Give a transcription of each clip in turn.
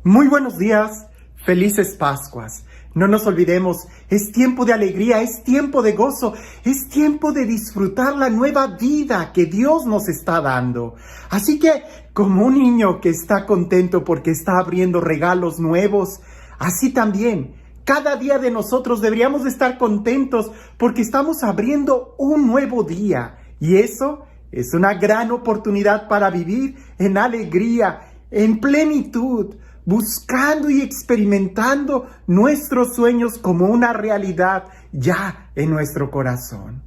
Muy buenos días, felices Pascuas. No nos olvidemos, es tiempo de alegría, es tiempo de gozo, es tiempo de disfrutar la nueva vida que Dios nos está dando. Así que, como un niño que está contento porque está abriendo regalos nuevos, así también, cada día de nosotros deberíamos de estar contentos porque estamos abriendo un nuevo día. Y eso es una gran oportunidad para vivir en alegría, en plenitud, buscando y experimentando nuestros sueños como una realidad ya en nuestro corazón.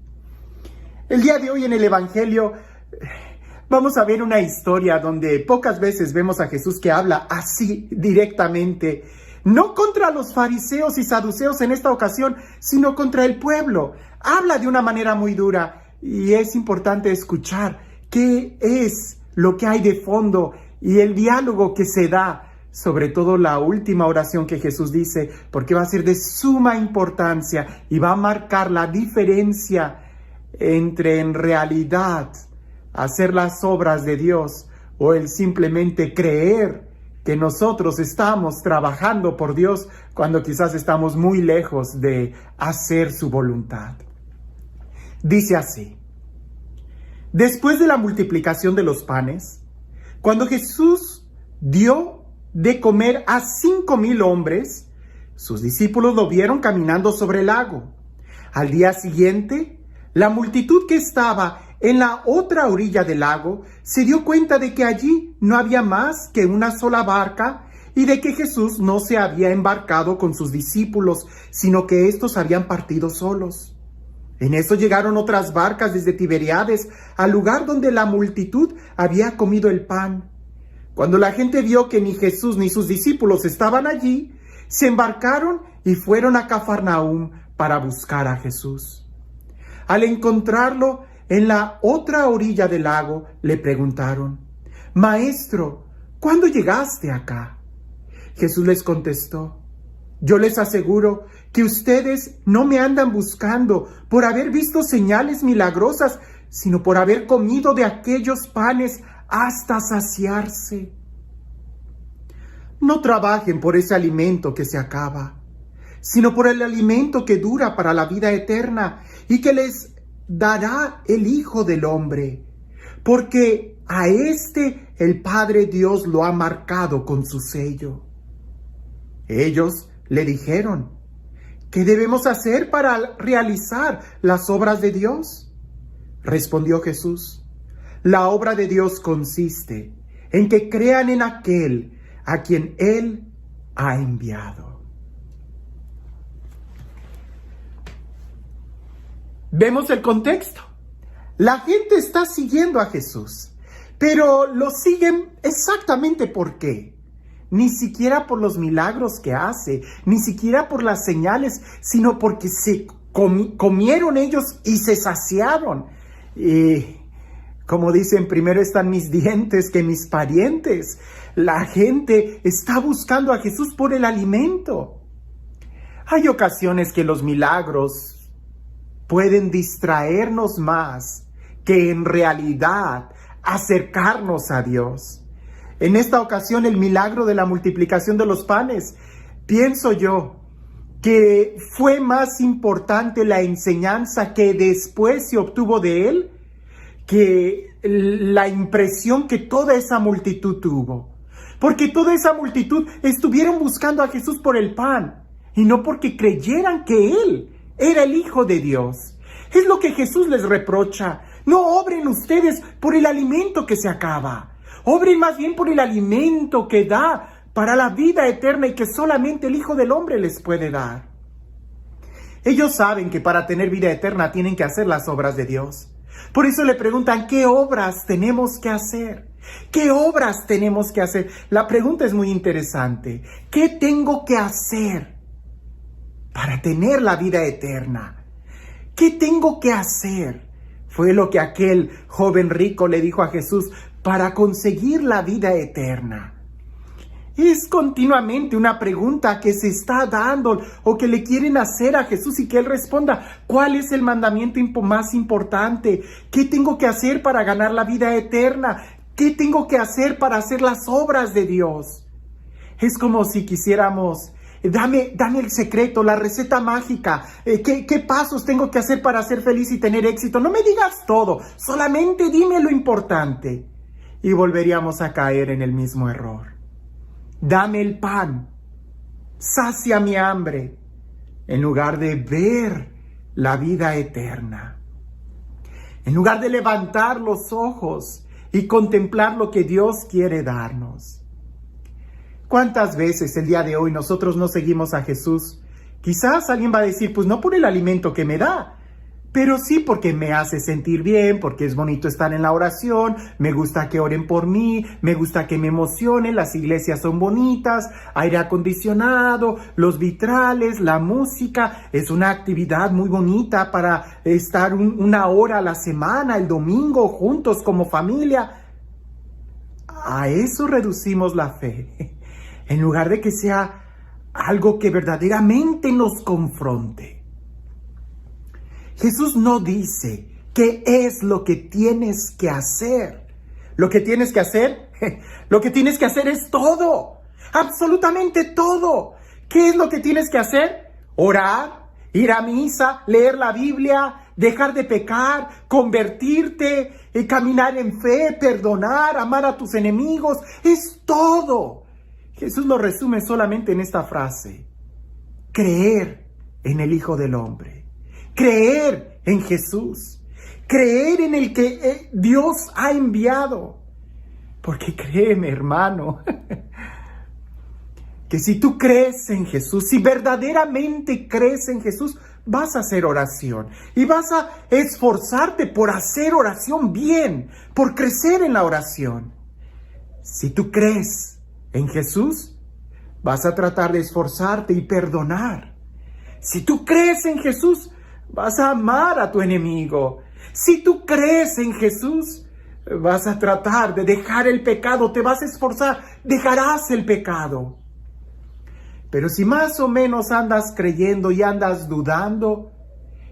El día de hoy en el Evangelio vamos a ver una historia donde pocas veces vemos a Jesús que habla así directamente, no contra los fariseos y saduceos en esta ocasión, sino contra el pueblo. Habla de una manera muy dura y es importante escuchar qué es lo que hay de fondo y el diálogo que se da. Sobre todo la última oración que Jesús dice, porque va a ser de suma importancia y va a marcar la diferencia entre en realidad hacer las obras de Dios o el simplemente creer que nosotros estamos trabajando por Dios cuando quizás estamos muy lejos de hacer su voluntad. Dice así: después de la multiplicación de los panes, cuando Jesús dio de comer a 5,000 hombres, sus discípulos lo vieron caminando sobre el lago. Al día siguiente, la multitud que estaba en la otra orilla del lago se dio cuenta de que allí no había más que una sola barca y de que Jesús no se había embarcado con sus discípulos, sino que estos habían partido solos. En eso llegaron otras barcas desde Tiberíades al lugar donde la multitud había comido el pan. Cuando la gente vio que ni Jesús ni sus discípulos estaban allí, se embarcaron y fueron a Cafarnaúm para buscar a Jesús. Al encontrarlo en la otra orilla del lago, le preguntaron: Maestro, ¿cuándo llegaste acá? Jesús les contestó: yo les aseguro que ustedes no me andan buscando por haber visto señales milagrosas, sino por haber comido de aquellos panes hasta saciarse. No trabajen por ese alimento que se acaba, sino por el alimento que dura para la vida eterna y que les dará el Hijo del Hombre, porque a este el Padre Dios lo ha marcado con su sello. Ellos le dijeron: ¿qué debemos hacer para realizar las obras de Dios? Respondió Jesús: la obra de Dios consiste en que crean en aquel a quien Él ha enviado. Vemos el contexto. La gente está siguiendo a Jesús, pero lo siguen exactamente ¿por qué? Ni siquiera por los milagros que hace, ni siquiera por las señales, sino porque se comieron ellos y se saciaron. Como dicen, primero están mis dientes que mis parientes. La gente está buscando a Jesús por el alimento. Hay ocasiones que los milagros pueden distraernos más que en realidad acercarnos a Dios. En esta ocasión, el milagro de la multiplicación de los panes, pienso yo que fue más importante la enseñanza que después se obtuvo de él que la impresión que toda esa multitud tuvo. Porque toda esa multitud estuvieron buscando a Jesús por el pan y no porque creyeran que Él era el Hijo de Dios. Es lo que Jesús les reprocha. No obren ustedes por el alimento que se acaba. Obren más bien por el alimento que da para la vida eterna y que solamente el Hijo del Hombre les puede dar. Ellos saben que para tener vida eterna tienen que hacer las obras de Dios. Por eso le preguntan: ¿qué obras tenemos que hacer? ¿Qué obras tenemos que hacer? La pregunta es muy interesante. ¿Qué tengo que hacer para tener la vida eterna? ¿Qué tengo que hacer? Fue lo que aquel joven rico le dijo a Jesús para conseguir la vida eterna. Es continuamente una pregunta que se está dando o que le quieren hacer a Jesús y que Él responda: ¿cuál es el mandamiento más importante? ¿Qué tengo que hacer para ganar la vida eterna? ¿Qué tengo que hacer para hacer las obras de Dios? Es como si quisiéramos, dame el secreto, la receta mágica, ¿qué pasos tengo que hacer para ser feliz y tener éxito? No me digas todo, solamente dime lo importante. Y volveríamos a caer en el mismo error. Dame el pan, sacia mi hambre, en lugar de ver la vida eterna. En lugar de levantar los ojos y contemplar lo que Dios quiere darnos. ¿Cuántas veces el día de hoy nosotros no seguimos a Jesús? Quizás alguien va a decir, pues no por el alimento que me da, pero sí porque me hace sentir bien, porque es bonito estar en la oración, me gusta que oren por mí, me gusta que me emocionen, las iglesias son bonitas, aire acondicionado, los vitrales, la música, es una actividad muy bonita para estar una hora a la semana, el domingo, juntos como familia. A eso reducimos la fe, en lugar de que sea algo que verdaderamente nos confronte. Jesús no dice qué es lo que tienes que hacer. Lo que tienes que hacer, lo que tienes que hacer es todo, absolutamente todo. ¿Qué es lo que tienes que hacer? Orar, ir a misa, leer la Biblia, dejar de pecar, convertirte, caminar en fe, perdonar, amar a tus enemigos. Es todo. Jesús lo resume solamente en esta frase: creer en el Hijo del Hombre. Creer en Jesús, creer en el que Dios ha enviado. Porque créeme, hermano, que si tú crees en Jesús, si verdaderamente crees en Jesús, vas a hacer oración y vas a esforzarte por hacer oración bien, por crecer en la oración. Si tú crees en Jesús, vas a tratar de esforzarte y perdonar. Si tú crees en Jesús, vas a amar a tu enemigo. Si tú crees en Jesús, vas a tratar de dejar el pecado, te vas a esforzar, dejarás el pecado. Pero si más o menos andas creyendo y andas dudando,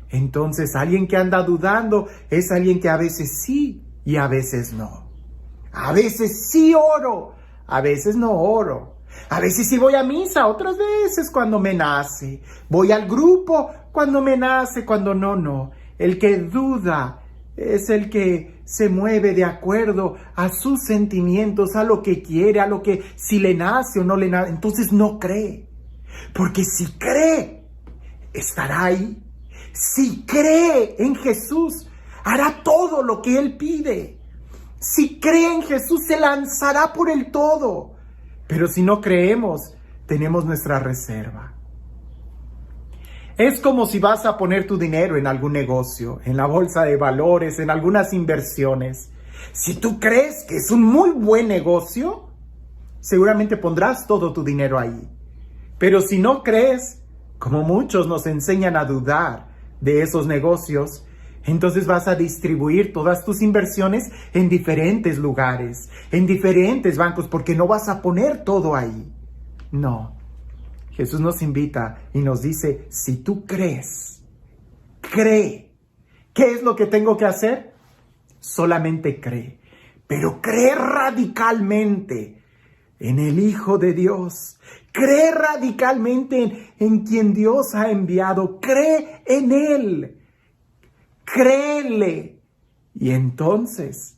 entonces alguien que anda dudando es alguien que a veces sí y a veces no. A veces sí oro, a veces no oro. A veces sí voy a misa, otras veces cuando me nace. Voy al grupo cuando me nace, cuando no. El que duda es el que se mueve de acuerdo a sus sentimientos, a lo que quiere, a lo que si le nace o no le nace. Entonces no cree. Porque si cree, estará ahí. Si cree en Jesús, hará todo lo que Él pide. Si cree en Jesús, se lanzará por el todo. Pero si no creemos, tenemos nuestra reserva. Es como si vas a poner tu dinero en algún negocio, en la bolsa de valores, en algunas inversiones. Si tú crees que es un muy buen negocio, seguramente pondrás todo tu dinero ahí. Pero si no crees, como muchos nos enseñan a dudar de esos negocios, entonces vas a distribuir todas tus inversiones en diferentes lugares, en diferentes bancos, porque no vas a poner todo ahí. No. Jesús nos invita y nos dice, si tú crees, cree. ¿Qué es lo que tengo que hacer? Solamente cree. Pero cree radicalmente en el Hijo de Dios. Cree radicalmente en quien Dios ha enviado. Cree en Él. Créele. Y entonces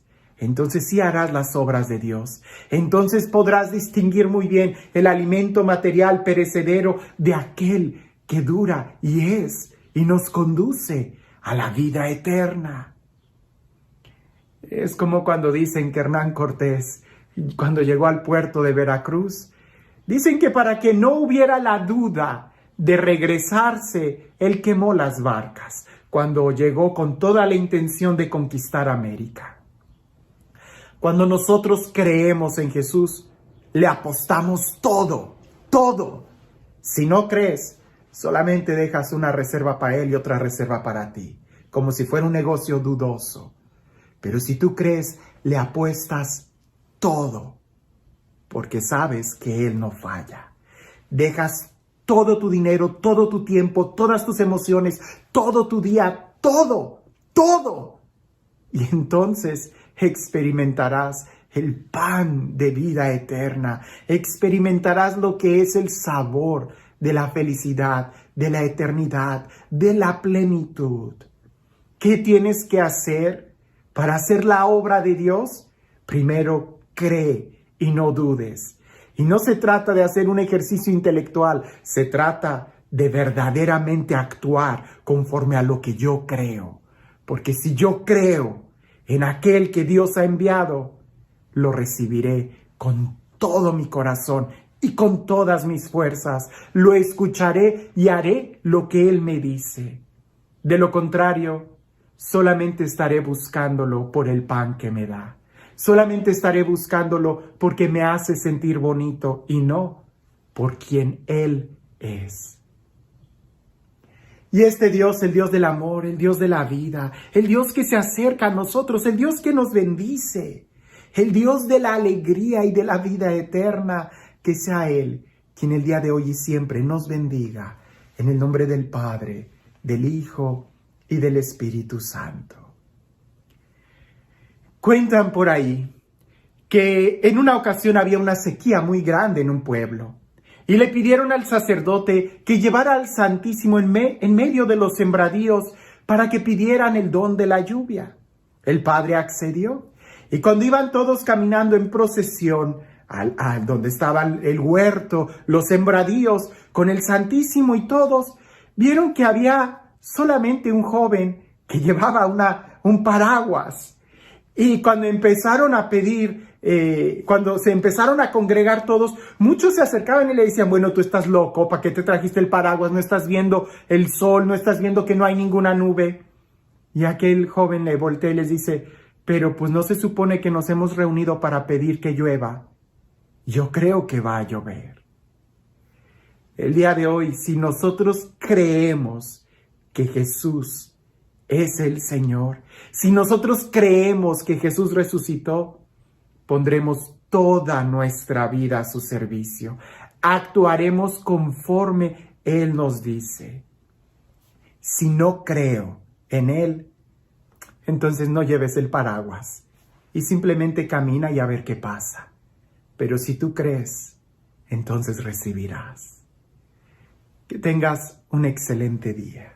sí harás las obras de Dios. Entonces podrás distinguir muy bien el alimento material perecedero de aquel que dura y nos conduce a la vida eterna. Es como cuando dicen que Hernán Cortés, cuando llegó al puerto de Veracruz, dicen que para que no hubiera la duda de regresarse, él quemó las barcas cuando llegó con toda la intención de conquistar América. Cuando nosotros creemos en Jesús, le apostamos todo, todo. Si no crees, solamente dejas una reserva para Él y otra reserva para ti, como si fuera un negocio dudoso. Pero si tú crees, le apuestas todo, porque sabes que Él no falla. Dejas todo tu dinero, todo tu tiempo, todas tus emociones, todo tu día, todo. Y entonces experimentarás el pan de vida eterna. Experimentarás lo que es el sabor de la felicidad, de la eternidad, de la plenitud. ¿Qué tienes que hacer para hacer la obra de Dios? Primero, cree y no dudes. Y no se trata de hacer un ejercicio intelectual, se trata de verdaderamente actuar conforme a lo que yo creo. Porque si yo creo en aquel que Dios ha enviado, lo recibiré con todo mi corazón y con todas mis fuerzas. Lo escucharé y haré lo que Él me dice. De lo contrario, solamente estaré buscándolo por el pan que me da. Solamente estaré buscándolo porque me hace sentir bonito y no por quien Él es. Y este Dios, el Dios del amor, el Dios de la vida, el Dios que se acerca a nosotros, el Dios que nos bendice, el Dios de la alegría y de la vida eterna, que sea Él quien el día de hoy y siempre nos bendiga. En el nombre del Padre, del Hijo y del Espíritu Santo. Cuentan por ahí que en una ocasión había una sequía muy grande en un pueblo y le pidieron al sacerdote que llevara al Santísimo en medio de los sembradíos para que pidieran el don de la lluvia. El padre accedió y cuando iban todos caminando en procesión al donde estaba el huerto, los sembradíos con el Santísimo y todos, vieron que había solamente un joven que llevaba un paraguas. Y cuando empezaron a pedir, cuando se empezaron a congregar todos, muchos se acercaban y le decían, bueno, tú estás loco, ¿para qué te trajiste el paraguas? No estás viendo el sol, no estás viendo que no hay ninguna nube. Y aquel joven le voltea y les dice, pero pues no se supone que nos hemos reunido para pedir que llueva. Yo creo que va a llover. El día de hoy, si nosotros creemos que Jesús es el Señor, si nosotros creemos que Jesús resucitó, pondremos toda nuestra vida a su servicio. Actuaremos conforme Él nos dice. Si no creo en Él, entonces no lleves el paraguas y simplemente camina y a ver qué pasa. Pero si tú crees, entonces recibirás. Que tengas un excelente día.